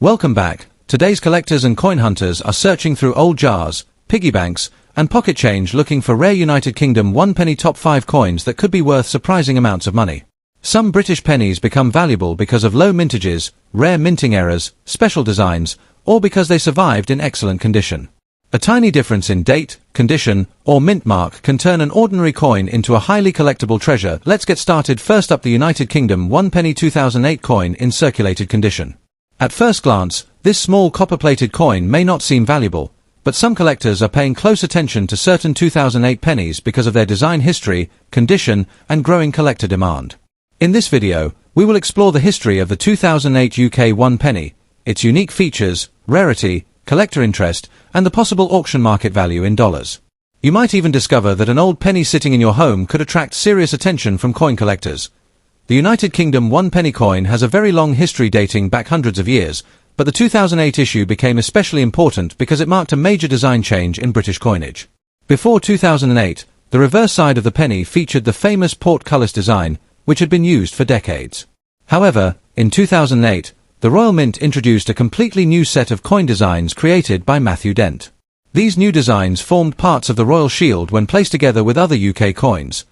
Welcome back. Today's collectors and coin hunters are searching through old jars, piggy banks, and pocket change looking for rare United Kingdom 1 penny top 5 coins that could be worth surprising amounts of money. Some British pennies become valuable because of low mintages, rare minting errors, special designs, or because they survived in excellent condition. A tiny difference in date, condition, or mint mark can turn an ordinary coin into a highly collectible treasure. Let's get started. First up, the United Kingdom 1 penny 2008 coin in circulated condition. At first glance, this small copper-plated coin may not seem valuable, but some collectors are paying close attention to certain 2008 pennies because of their design history, condition, and growing collector demand. In this video, we will explore the history of the 2008 UK 1 penny, its unique features, rarity, collector interest, and the possible auction market value in dollars. You might even discover that an old penny sitting in your home could attract serious attention from coin collectors. The United Kingdom 1 penny coin has a very long history dating back hundreds of years, but the 2008 issue became especially important because it marked a major design change in British coinage. Before 2008, the reverse side of the penny featured the famous portcullis design, which had been used for decades. However, in 2008, the Royal Mint introduced a completely new set of coin designs created by Matthew Dent. These new designs formed parts of the Royal Shield when placed together with other UK coins.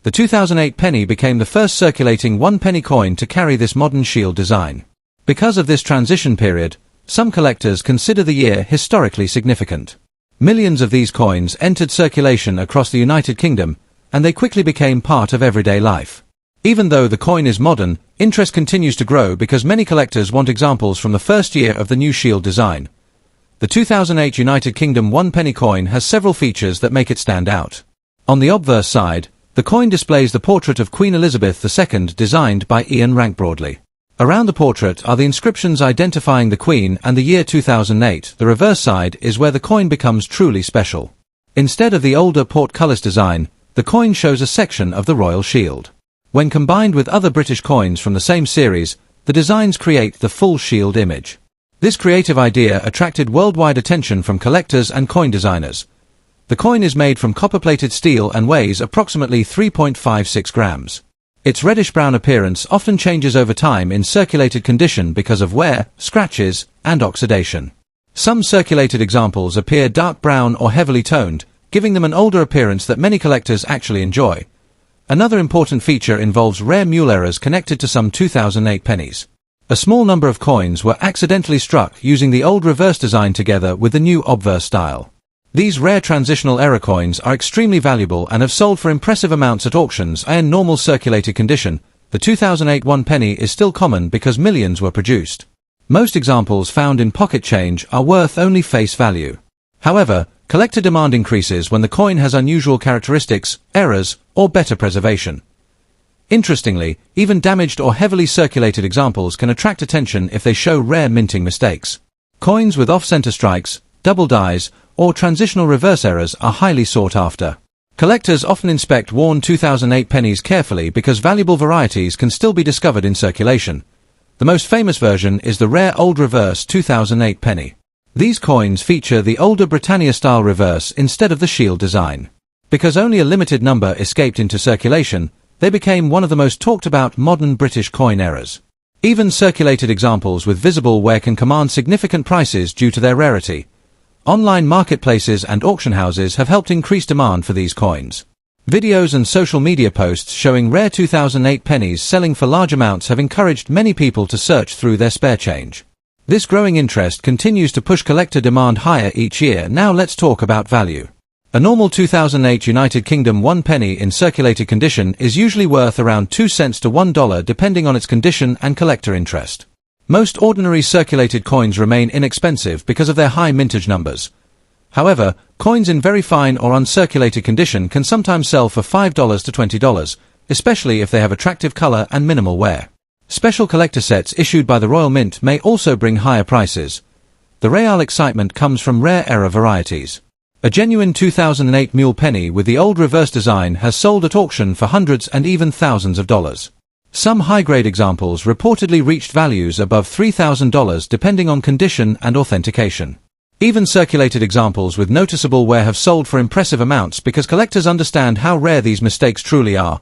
The 2008 penny became the first circulating 1 penny coin to carry this modern shield design. Because of this transition period, some collectors consider the year historically significant. Millions of these coins entered circulation across the United Kingdom, and they quickly became part of everyday life. Even though the coin is modern, interest continues to grow because many collectors want examples from the first year of the new shield design. The 2008 United Kingdom 1 penny coin has several features that make it stand out. On the obverse side, the coin displays the portrait of Queen Elizabeth II designed by Ian Rank Broadley. Around the portrait are the inscriptions identifying the Queen and the year 2008. The reverse side is where the coin becomes truly special. Instead of the older portcullis design, the coin shows a section of the Royal Shield. When combined with other British coins from the same series, the designs create the full shield image. This creative idea attracted worldwide attention from collectors and coin designers. The coin is made from copper-plated steel and weighs approximately 3.56 grams. Its reddish-brown appearance often changes over time in circulated condition because of wear, scratches, and oxidation. Some circulated examples appear dark brown or heavily toned, giving them an older appearance that many collectors actually enjoy. Another important feature involves rare mule errors connected to some 2008 pennies. A small number of coins were accidentally struck using the old reverse design together with the new obverse style. These rare transitional error coins are extremely valuable and have sold for impressive amounts at auctions. In normal circulated condition, the 2008 1 penny is still common because millions were produced. Most examples found in pocket change are worth only face value. However, collector demand increases when the coin has unusual characteristics, errors, or better preservation. Interestingly, even damaged or heavily circulated examples can attract attention if they show rare minting mistakes. Coins with off-center strikes, double dies, or transitional reverse errors are highly sought after. Collectors often inspect worn 2008 pennies carefully because valuable varieties can still be discovered in circulation. The most famous version is the rare old reverse 2008 penny. These coins feature the older Britannia-style reverse instead of the shield design. Because only a limited number escaped into circulation, they became one of the most talked about modern British coin errors. Even circulated examples with visible wear can command significant prices due to their rarity. Online marketplaces and auction houses have helped increase demand for these coins. Videos and social media posts showing rare 2008 pennies selling for large amounts have encouraged many people to search through their spare change. This growing interest continues to push collector demand higher each year. Now let's talk about value. A normal 2008 United Kingdom 1 penny in circulated condition is usually worth around 2 cents to $1 depending on its condition and collector interest. Most ordinary circulated coins remain inexpensive because of their high mintage numbers. However, coins in very fine or uncirculated condition can sometimes sell for $5 to $20, especially if they have attractive color and minimal wear. Special collector sets issued by the Royal Mint may also bring higher prices. The real excitement comes from rare error varieties. A genuine 2008 mule penny with the old reverse design has sold at auction for hundreds and even thousands of dollars. Some high-grade examples reportedly reached values above $3,000 depending on condition and authentication. Even circulated examples with noticeable wear have sold for impressive amounts because collectors understand how rare these mistakes truly are.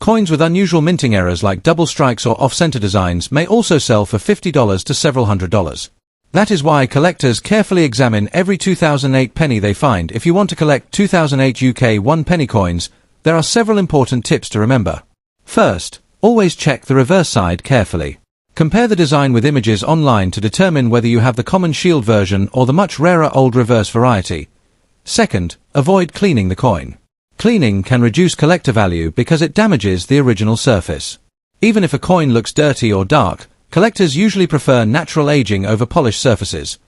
Coins with unusual minting errors like double strikes or off-center designs may also sell for $50 to several $100s. That is why collectors carefully examine every 2008 penny they find. If you want to collect 2008 UK 1 penny coins, there are several important tips to remember. First, always check the reverse side carefully. Compare the design with images online to determine whether you have the common shield version or the much rarer old reverse variety. Second, avoid cleaning the coin. Cleaning can reduce collector value because it damages the original surface. Even if a coin looks dirty or dark, collectors usually prefer natural aging over polished surfaces.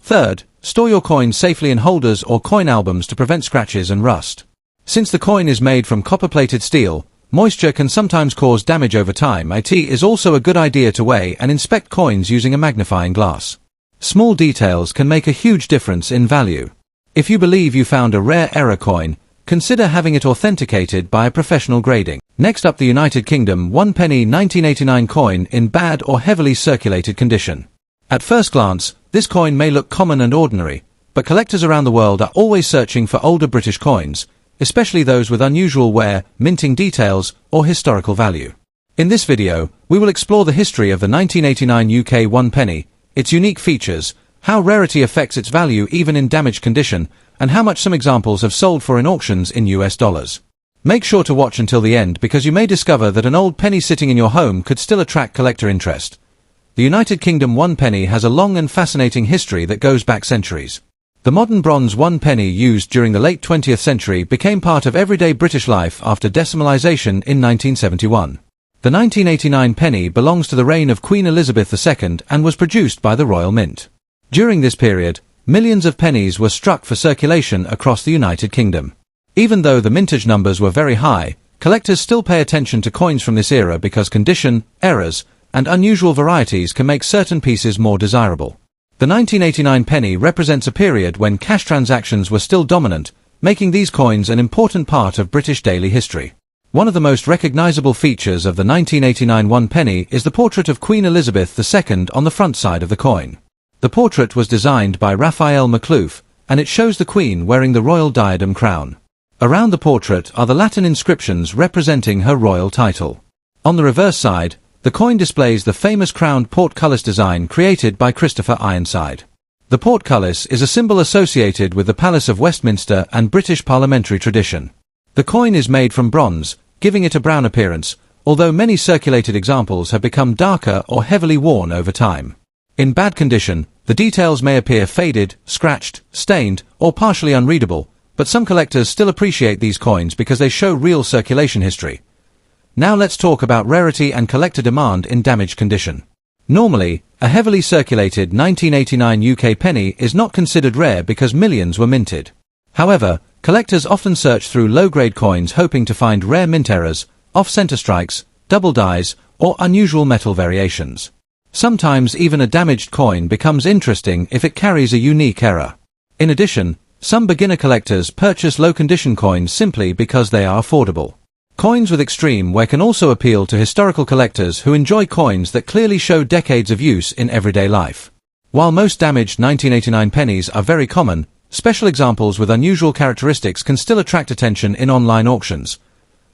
Third, store your coins safely in holders or coin albums to prevent scratches and rust. Since the coin is made from copper-plated steel, moisture can sometimes cause damage over time. It is also a good idea to weigh and inspect coins using a magnifying glass. Small details can make a huge difference in value. If you believe you found a rare error coin, consider having it authenticated by a professional grading. Next up, the United Kingdom 1 penny 1989 coin in bad or heavily circulated condition. At first glance, this coin may look common and ordinary, but collectors around the world are always searching for older British coins, especially those with unusual wear, minting details, or historical value. In this video, we will explore the history of the 1989 UK 1 penny, its unique features, how rarity affects its value even in damaged condition, and how much some examples have sold for in auctions in US dollars. Make sure to watch until the end because you may discover that an old penny sitting in your home could still attract collector interest. The United Kingdom 1 penny has a long and fascinating history that goes back centuries. The modern bronze 1 penny used during the late 20th century became part of everyday British life after decimalisation in 1971. The 1989 penny belongs to the reign of Queen Elizabeth II and was produced by the Royal Mint. During this period, millions of pennies were struck for circulation across the United Kingdom. Even though the mintage numbers were very high, collectors still pay attention to coins from this era because condition, errors, and unusual varieties can make certain pieces more desirable. The 1989 penny represents a period when cash transactions were still dominant, making these coins an important part of British daily history. One of the most recognizable features of the 1989 1 penny is the portrait of Queen Elizabeth II on the front side of the coin. The portrait was designed by Raphael Makhlouf, and it shows the Queen wearing the royal diadem crown. Around the portrait are the Latin inscriptions representing her royal title. On the reverse side, the coin displays the famous crowned portcullis design created by Christopher Ironside. The portcullis is a symbol associated with the Palace of Westminster and British parliamentary tradition. The coin is made from bronze, giving it a brown appearance, although many circulated examples have become darker or heavily worn over time. In bad condition, the details may appear faded, scratched, stained, or partially unreadable, but some collectors still appreciate these coins because they show real circulation history. Now let's talk about rarity and collector demand in damaged condition. Normally, a heavily circulated 1989 UK penny is not considered rare because millions were minted. However, collectors often search through low-grade coins hoping to find rare mint errors, off-center strikes, double dies, or unusual metal variations. Sometimes even a damaged coin becomes interesting if it carries a unique error. In addition, some beginner collectors purchase low-condition coins simply because they are affordable. Coins with extreme wear can also appeal to historical collectors who enjoy coins that clearly show decades of use in everyday life. While most damaged 1989 pennies are very common, special examples with unusual characteristics can still attract attention in online auctions.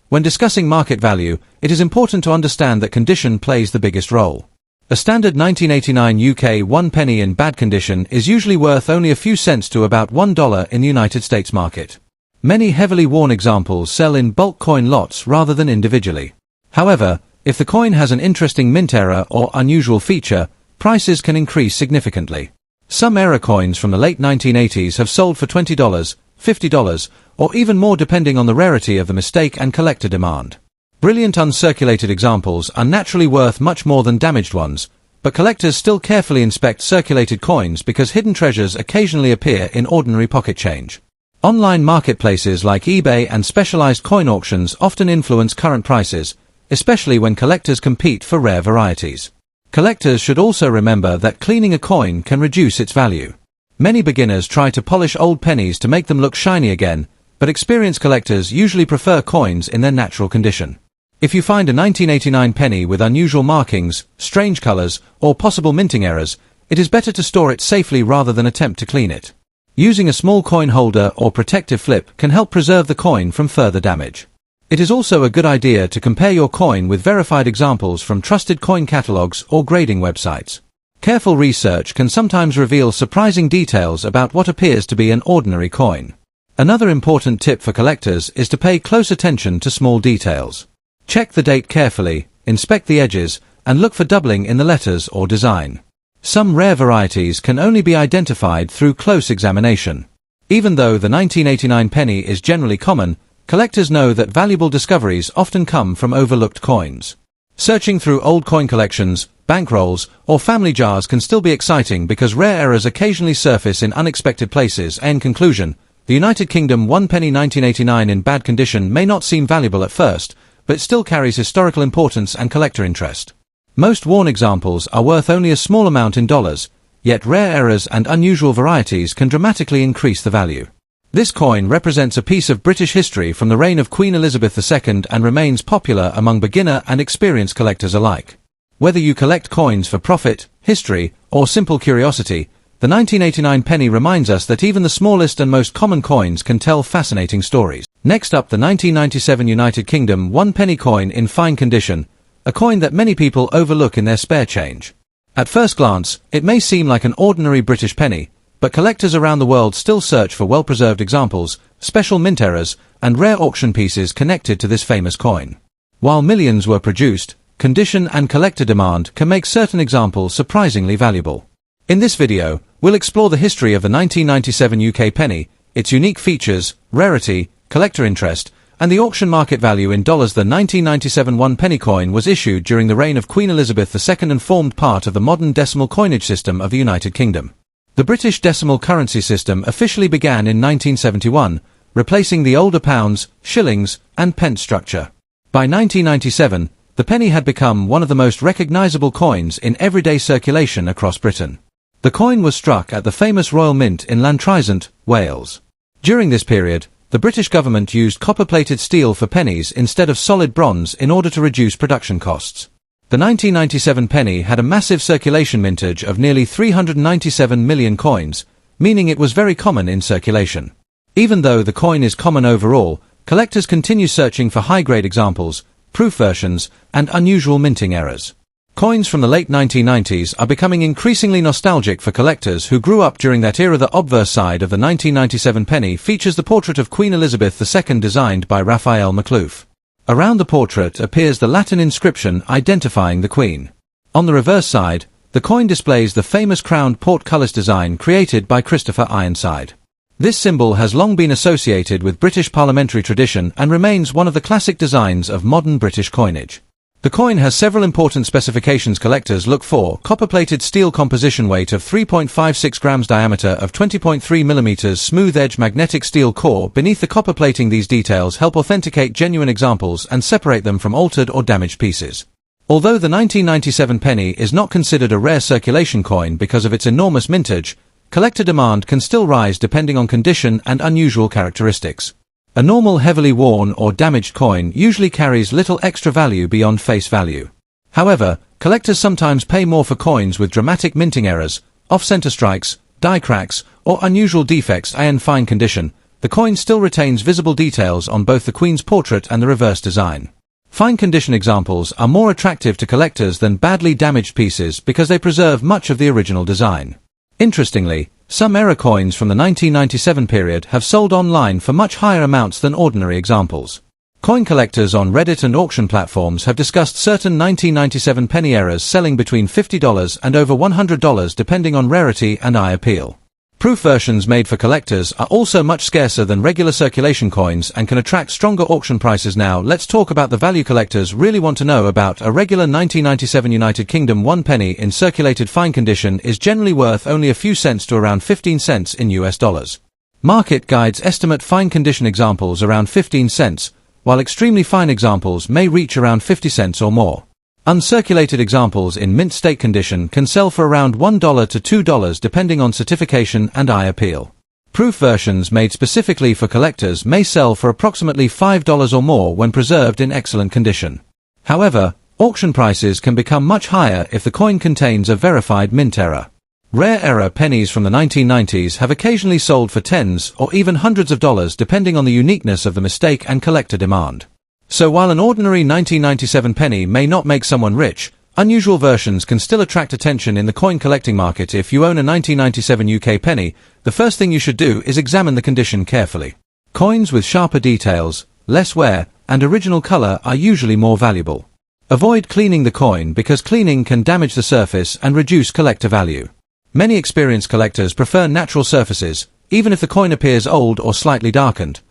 When discussing market value, it is important to understand that condition plays the biggest role. A standard 1989 UK 1 penny in bad condition is usually worth only a few cents to about $1 in the United States market. Many heavily worn examples sell in bulk coin lots rather than individually. However, if the coin has an interesting mint error or unusual feature, prices can increase significantly. Some error coins from the late 1980s have sold for $20, $50, or even more depending on the rarity of the mistake and collector demand. Brilliant uncirculated examples are naturally worth much more than damaged ones, but collectors still carefully inspect circulated coins because hidden treasures occasionally appear in ordinary pocket change. Online marketplaces like eBay and specialized coin auctions often influence current prices, especially when collectors compete for rare varieties. Collectors should also remember that cleaning a coin can reduce its value. Many beginners try to polish old pennies to make them look shiny again, but experienced collectors usually prefer coins in their natural condition. If you find a 1989 penny with unusual markings, strange colors, or possible minting errors, it is better to store it safely rather than attempt to clean it. Using a small coin holder or protective flip can help preserve the coin from further damage. It is also a good idea to compare your coin with verified examples from trusted coin catalogs or grading websites. Careful research can sometimes reveal surprising details about what appears to be an ordinary coin. Another important tip for collectors is to pay close attention to small details. Check the date carefully, inspect the edges, and look for doubling in the letters or design. Some rare varieties can only be identified through close examination. Even though the 1989 penny is generally common, collectors know that valuable discoveries often come from overlooked coins. Searching through old coin collections, bankrolls, or family jars can still be exciting because rare errors occasionally surface in unexpected places. In conclusion, the United Kingdom 1 penny 1989 in bad condition may not seem valuable at first, but it still carries historical importance and collector interest. Most worn examples are worth only a small amount in dollars, yet rare errors and unusual varieties can dramatically increase the value. This coin represents a piece of British history from the reign of Queen Elizabeth II and remains popular among beginner and experienced collectors alike. Whether you collect coins for profit, history, or simple curiosity, the 1989 penny reminds us that even the smallest and most common coins can tell fascinating stories. Next up, the 1997 United Kingdom 1 penny coin in fine condition, a coin that many people overlook in their spare change. At first glance, it may seem like an ordinary British penny, but collectors around the world still search for well-preserved examples, special mint errors, and rare auction pieces connected to this famous coin. While millions were produced, condition and collector demand can make certain examples surprisingly valuable. In this video, we'll explore the history of the 1997 UK penny, its unique features, rarity, collector interest, and the auction market value in dollars. The 1997 1 penny coin was issued during the reign of Queen Elizabeth II and formed part of the modern decimal coinage system of the United Kingdom. The British decimal currency system officially began in 1971, replacing the older pounds, shillings, and pence structure. By 1997, the penny had become one of the most recognizable coins in everyday circulation across Britain. The coin was struck at the famous Royal Mint in Llantrisant, Wales. During this period, the British government used copper-plated steel for pennies instead of solid bronze in order to reduce production costs. The 1997 penny had a massive circulation mintage of nearly 397 million coins, meaning it was very common in circulation. Even though the coin is common overall, collectors continue searching for high-grade examples, proof versions, and unusual minting errors. Coins from the late 1990s are becoming increasingly nostalgic for collectors who grew up during that era. The obverse side of the 1997 penny features the portrait of Queen Elizabeth II designed by Raphael Maklouf. Around the portrait appears the Latin inscription identifying the Queen. On the reverse side, the coin displays the famous crowned portcullis design created by Christopher Ironside. This symbol has long been associated with British parliamentary tradition and remains one of the classic designs of modern British coinage. The coin has several important specifications collectors look for: copper-plated steel composition, weight of 3.56 grams, diameter of 20.3 millimeters, smooth-edge magnetic steel core beneath the copper plating. These details help authenticate genuine examples and separate them from altered or damaged pieces. Although the 1997 penny is not considered a rare circulation coin because of its enormous mintage, collector demand can still rise depending on condition and unusual characteristics. A normal heavily worn or damaged coin usually carries little extra value beyond face value. However, collectors sometimes pay more for coins with dramatic minting errors, off-center strikes, die cracks, or unusual defects. In fine condition, the coin still retains visible details on both the Queen's portrait and the reverse design. Fine condition examples are more attractive to collectors than badly damaged pieces because they preserve much of the original design. Interestingly, some error coins from the 1997 period have sold online for much higher amounts than ordinary examples. Coin collectors on Reddit and auction platforms have discussed certain 1997 penny errors selling between $50 and over $100 depending on rarity and eye appeal. Proof versions made for collectors are also much scarcer than regular circulation coins and can attract stronger auction prices. Now let's talk about the value collectors really want to know about. A regular 1997 United Kingdom 1 penny in circulated fine condition is generally worth only a few cents to around 15 cents in US dollars. Market guides estimate fine condition examples around 15 cents, while extremely fine examples may reach around 50 cents or more. Uncirculated examples in mint state condition can sell for around $1 to $2 depending on certification and eye appeal. Proof versions made specifically for collectors may sell for approximately $5 or more when preserved in excellent condition. However, auction prices can become much higher if the coin contains a verified mint error. Rare error pennies from the 1990s have occasionally sold for tens or even hundreds of dollars depending on the uniqueness of the mistake and collector demand. So while an ordinary 1997 penny may not make someone rich, unusual versions can still attract attention in the coin collecting market. If you own a 1997 UK penny, the first thing you should do is examine the condition carefully. Coins with sharper details, less wear, and original color are usually more valuable. Avoid cleaning the coin because cleaning can damage the surface and reduce collector value. Many experienced collectors prefer natural surfaces, even if the coin appears old or slightly darkened.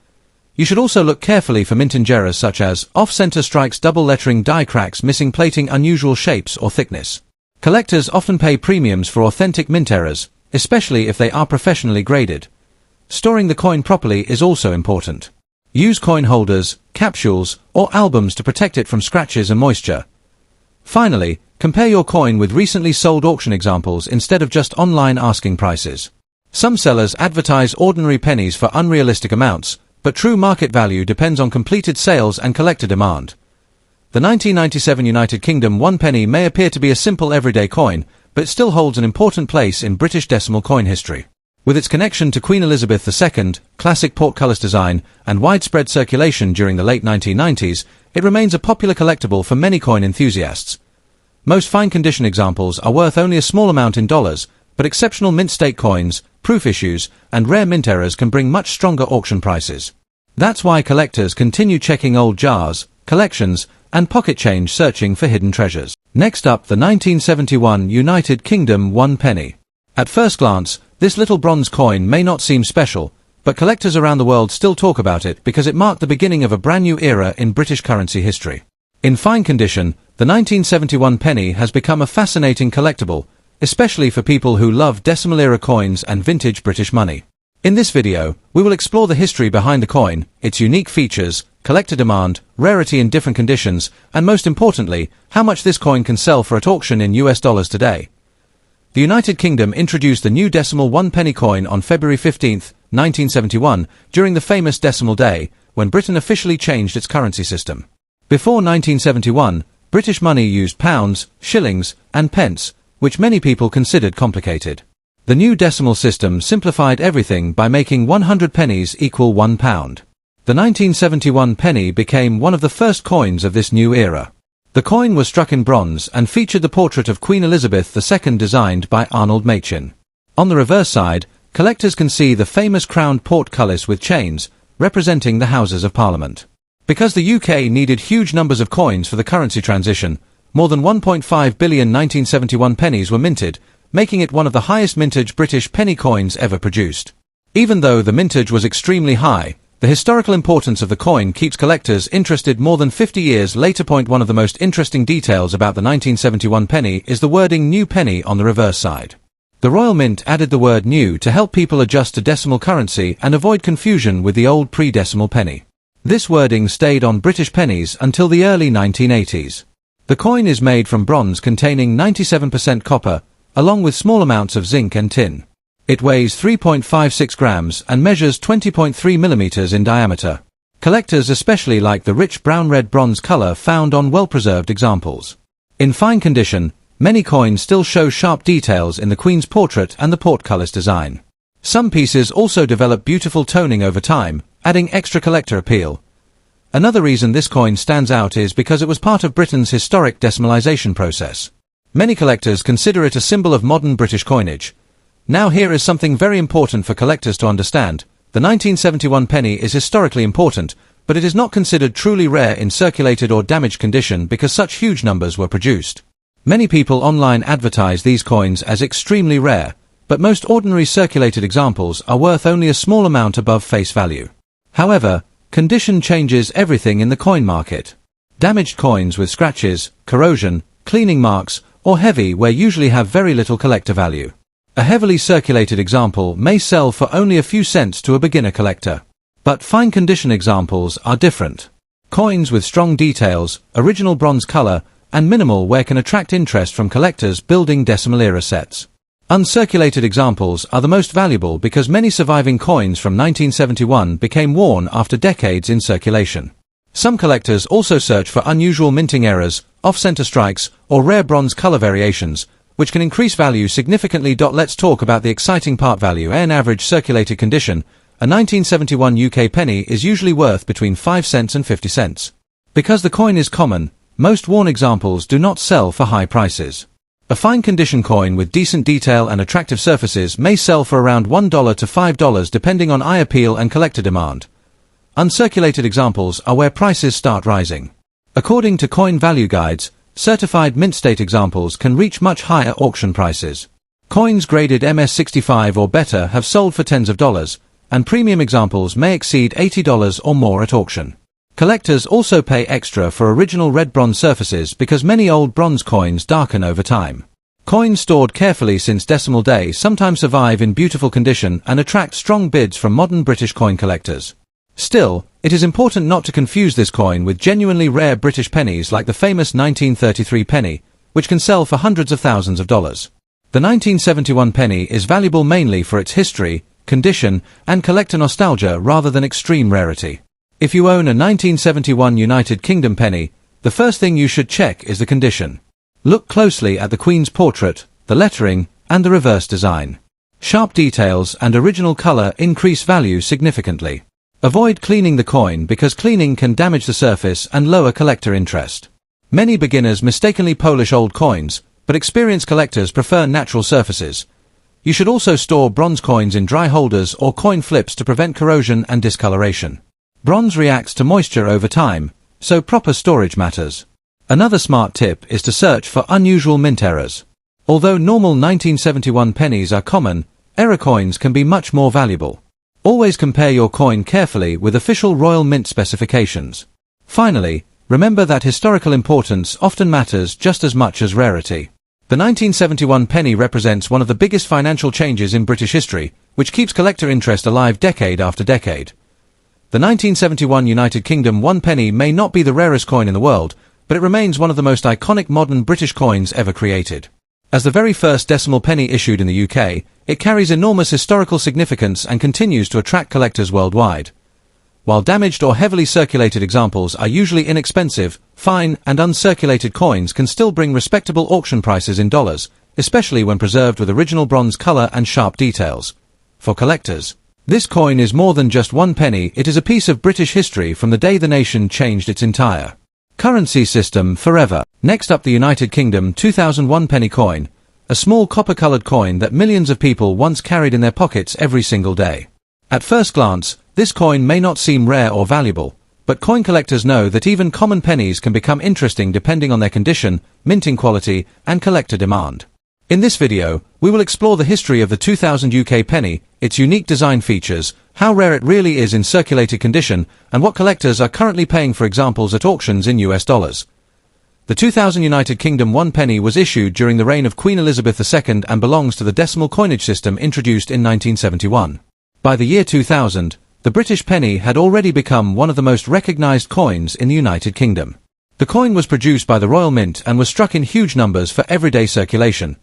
You should also look carefully for minting errors such as off-center strikes, double lettering, die cracks, missing plating, unusual shapes or thickness. Collectors often pay premiums for authentic mint errors, especially if they are professionally graded. Storing the coin properly is also important. Use coin holders, capsules, or albums to protect it from scratches and moisture. Finally, compare your coin with recently sold auction examples instead of just online asking prices. Some sellers advertise ordinary pennies for unrealistic amounts, but true market value depends on completed sales and collector demand. The 1997 United Kingdom 1 penny may appear to be a simple everyday coin, but it still holds an important place in British decimal coin history. With its connection to Queen Elizabeth II, classic portcullis design, and widespread circulation during the late 1990s, it remains a popular collectible for many coin enthusiasts. Most fine condition examples are worth only a small amount in dollars, but exceptional mint state coins, proof issues, and rare mint errors can bring much stronger auction prices. That's why collectors continue checking old jars, collections, and pocket change searching for hidden treasures. Next up, the 1971 United Kingdom 1 penny. At first glance, this little bronze coin may not seem special, but collectors around the world still talk about it because it marked the beginning of a brand new era in British currency history. In fine condition, the 1971 penny has become a fascinating collectible, especially for people who love decimal-era coins and vintage British money. In this video, we will explore the history behind the coin, its unique features, collector demand, rarity in different conditions, and most importantly, how much this coin can sell for at auction in US dollars today. The United Kingdom introduced the new decimal 1 penny coin on February 15, 1971, during the famous Decimal Day, when Britain officially changed its currency system. Before 1971, British money used pounds, shillings, and pence, which many people considered complicated. The new decimal system simplified everything by making 100 pennies equal £1. The 1971 penny became one of the first coins of this new era. The coin was struck in bronze and featured the portrait of Queen Elizabeth II designed by Arnold Machin. On the reverse side, collectors can see the famous crowned portcullis with chains, representing the Houses of Parliament. Because the UK needed huge numbers of coins for the currency transition, more than 1.5 billion 1971 pennies were minted, making it one of the highest mintage British penny coins ever produced. Even though the mintage was extremely high, the historical importance of the coin keeps collectors interested more than 50 years later. One of the most interesting details about the 1971 penny is the wording "New Penny" on the reverse side. The Royal Mint added the word "new" to help people adjust to decimal currency and avoid confusion with the old pre-decimal penny. This wording stayed on British pennies until the early 1980s. The coin is made from bronze containing 97% copper, along with small amounts of zinc and tin. It weighs 3.56 grams and measures 20.3 millimeters in diameter. Collectors especially like the rich brown-red bronze color found on well-preserved examples. In fine condition, many coins still show sharp details in the Queen's portrait and the portcullis design. Some pieces also develop beautiful toning over time, adding extra collector appeal. Another reason this coin stands out is because it was part of Britain's historic decimalisation process. Many collectors consider it a symbol of modern British coinage. Now here is something very important for collectors to understand. The 1971 penny is historically important, but it is not considered truly rare in circulated or damaged condition because such huge numbers were produced. Many people online advertise these coins as extremely rare, but most ordinary circulated examples are worth only a small amount above face value. However, condition changes everything in the coin market. Damaged coins with scratches, corrosion, cleaning marks, or heavy wear usually have very little collector value. A heavily circulated example may sell for only a few cents to a beginner collector. But fine condition examples are different. Coins with strong details, original bronze color, and minimal wear can attract interest from collectors building decimal era sets. Uncirculated examples are the most valuable because many surviving coins from 1971 became worn after decades in circulation. Some collectors also search for unusual minting errors, off-center strikes, or rare bronze color variations, which can increase value significantly. Let's talk about the exciting part: value. In average circulated condition, a 1971 UK penny is usually worth between 5 cents and 50 cents. Because the coin is common, most worn examples do not sell for high prices. A fine condition coin with decent detail and attractive surfaces may sell for around $1 to $5 depending on eye appeal and collector demand. Uncirculated examples are where prices start rising. According to coin value guides, certified mint state examples can reach much higher auction prices. Coins graded MS65 or better have sold for tens of dollars, and premium examples may exceed $80 or more at auction. Collectors also pay extra for original red bronze surfaces because many old bronze coins darken over time. Coins stored carefully since decimal day sometimes survive in beautiful condition and attract strong bids from modern British coin collectors. Still, it is important not to confuse this coin with genuinely rare British pennies like the famous 1933 penny, which can sell for hundreds of thousands of dollars. The 1971 penny is valuable mainly for its history, condition, and collector nostalgia rather than extreme rarity. If you own a 1971 United Kingdom penny, the first thing you should check is the condition. Look closely at the Queen's portrait, the lettering, and the reverse design. Sharp details and original color increase value significantly. Avoid cleaning the coin because cleaning can damage the surface and lower collector interest. Many beginners mistakenly polish old coins, but experienced collectors prefer natural surfaces. You should also store bronze coins in dry holders or coin flips to prevent corrosion and discoloration. Bronze reacts to moisture over time, so proper storage matters. Another smart tip is to search for unusual mint errors. Although normal 1971 pennies are common, error coins can be much more valuable. Always compare your coin carefully with official Royal Mint specifications. Finally, remember that historical importance often matters just as much as rarity. The 1971 penny represents one of the biggest financial changes in British history, which keeps collector interest alive decade after decade. The 1971 United Kingdom 1 penny may not be the rarest coin in the world, but it remains one of the most iconic modern British coins ever created. As the very first decimal penny issued in the UK, it carries enormous historical significance and continues to attract collectors worldwide. While damaged or heavily circulated examples are usually inexpensive, fine and uncirculated coins can still bring respectable auction prices in dollars, especially when preserved with original bronze color and sharp details. For collectors, this coin is more than just one penny, it is a piece of British history from the day the nation changed its entire currency system forever. Next up, the United Kingdom 2001 penny coin, a small copper-colored coin that millions of people once carried in their pockets every single day. At first glance, this coin may not seem rare or valuable, but coin collectors know that even common pennies can become interesting depending on their condition, minting quality, and collector demand. In this video, we will explore the history of the 2000 UK penny, its unique design features, how rare it really is in circulated condition, and what collectors are currently paying for examples at auctions in US dollars. The 2000 United Kingdom 1 penny was issued during the reign of Queen Elizabeth II and belongs to the decimal coinage system introduced in 1971. By the year 2000, the British penny had already become one of the most recognized coins in the United Kingdom. The coin was produced by the Royal Mint and was struck in huge numbers for everyday circulation.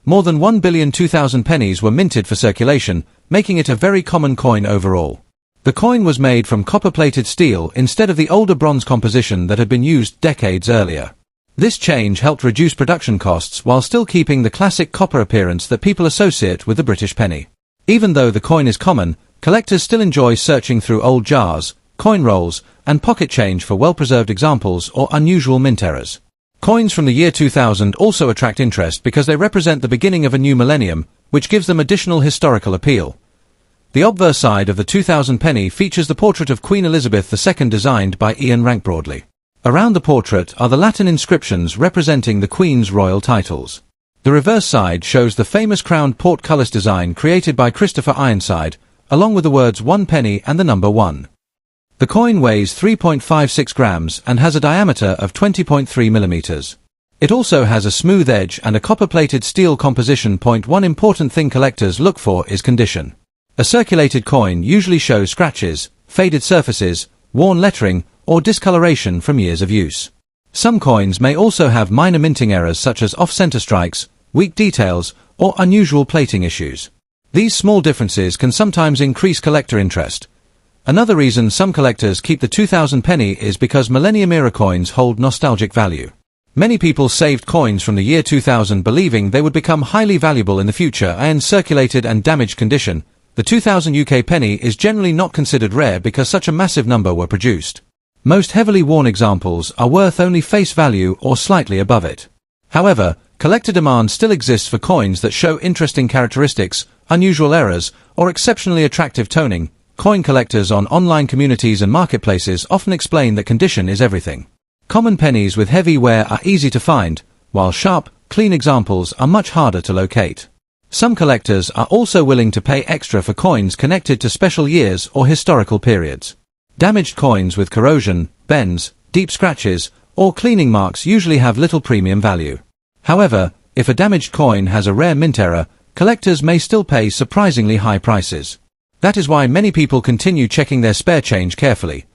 More than 1 billion 2000 pennies were minted for circulation, making it a very common coin overall. The coin was made from copper-plated steel instead of the older bronze composition that had been used decades earlier. This change helped reduce production costs while still keeping the classic copper appearance that people associate with the British penny. Even though the coin is common, collectors still enjoy searching through old jars, coin rolls, and pocket change for well-preserved examples or unusual mint errors. Coins from the year 2000 also attract interest because they represent the beginning of a new millennium, which gives them additional historical appeal. The obverse side of the 2000 penny features the portrait of Queen Elizabeth II designed by Ian Rank Broadley. Around the portrait are the Latin inscriptions representing the Queen's royal titles. The reverse side shows the famous crowned portcullis design created by Christopher Ironside, along with the words 1 penny and the number 1. The coin weighs 3.56 grams and has a diameter of 20.3 millimeters. It also has a smooth edge and a copper-plated steel composition. One important thing collectors look for is condition. A circulated coin usually shows scratches, faded surfaces, worn lettering, or discoloration from years of use. Some coins may also have minor minting errors such as off-center strikes, weak details, or unusual plating issues. These small differences can sometimes increase collector interest. Another reason some collectors keep the 2000 penny is because millennium-era coins hold nostalgic value. Many people saved coins from the year 2000 believing they would become highly valuable in the future and in circulated and damaged condition. The 2000 UK penny is generally not considered rare because such a massive number were produced. Most heavily worn examples are worth only face value or slightly above it. However, collector demand still exists for coins that show interesting characteristics, unusual errors, or exceptionally attractive toning. Coin collectors on online communities and marketplaces often explain that condition is everything. Common pennies with heavy wear are easy to find, while sharp, clean examples are much harder to locate. Some collectors are also willing to pay extra for coins connected to special years or historical periods. Damaged coins with corrosion, bends, deep scratches, or cleaning marks usually have little premium value. However, if a damaged coin has a rare mint error, collectors may still pay surprisingly high prices. That is why many people continue checking their spare change carefully.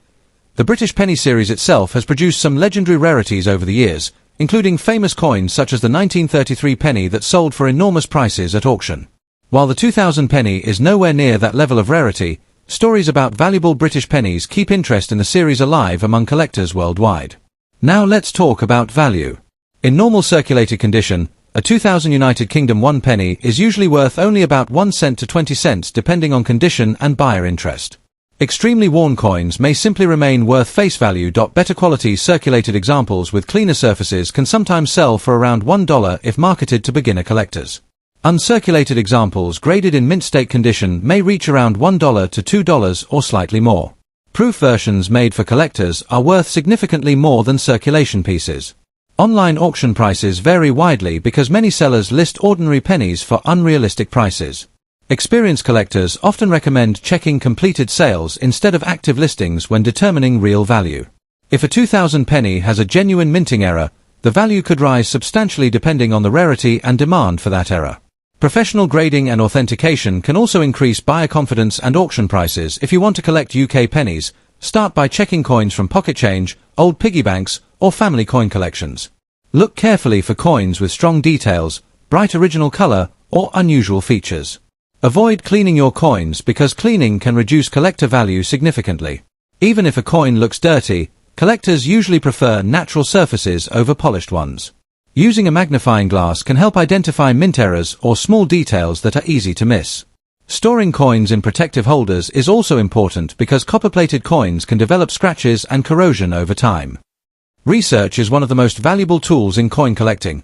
The British penny series itself has produced some legendary rarities over the years, including famous coins such as the 1933 penny that sold for enormous prices at auction. While the 2000 penny is nowhere near that level of rarity, stories about valuable British pennies keep interest in the series alive among collectors worldwide. Now let's talk about value. In normal circulated condition, a 2000 United Kingdom 1 penny is usually worth only about 1 cent to 20 cents depending on condition and buyer interest. Extremely worn coins may simply remain worth face value. Better quality circulated examples with cleaner surfaces can sometimes sell for around $1 if marketed to beginner collectors. Uncirculated examples graded in mint state condition may reach around $1 to $2 or slightly more. Proof versions made for collectors are worth significantly more than circulation pieces. Online auction prices vary widely because many sellers list ordinary pennies for unrealistic prices. Experienced collectors often recommend checking completed sales instead of active listings when determining real value. If a 2000 penny has a genuine minting error, the value could rise substantially depending on the rarity and demand for that error. Professional grading and authentication can also increase buyer confidence and auction prices. If you want to collect UK pennies, start by checking coins from pocket change, old piggy banks, or family coin collections. Look carefully for coins with strong details, bright original color, or unusual features. Avoid cleaning your coins because cleaning can reduce collector value significantly. Even if a coin looks dirty, collectors usually prefer natural surfaces over polished ones. Using a magnifying glass can help identify mint errors or small details that are easy to miss. Storing coins in protective holders is also important because copper-plated coins can develop scratches and corrosion over time. Research is one of the most valuable tools in coin collecting.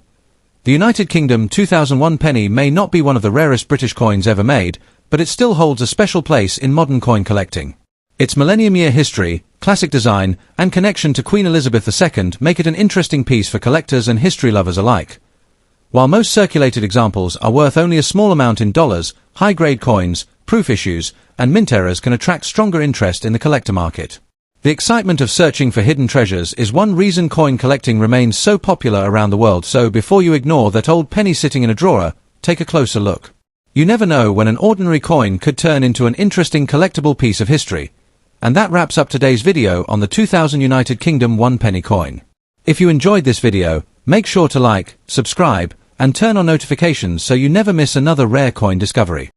The United Kingdom 2001 penny may not be one of the rarest British coins ever made, but it still holds a special place in modern coin collecting. Its millennium-year history, classic design, and connection to Queen Elizabeth II make it an interesting piece for collectors and history lovers alike. While most circulated examples are worth only a small amount in dollars, high-grade coins, proof issues, and mint errors can attract stronger interest in the collector market. The excitement of searching for hidden treasures is one reason coin collecting remains so popular around the world. So before you ignore that old penny sitting in a drawer, take a closer look. You never know when an ordinary coin could turn into an interesting collectible piece of history. And that wraps up today's video on the 2000 United Kingdom 1 penny coin. If you enjoyed this video, make sure to like, subscribe, and turn on notifications so you never miss another rare coin discovery.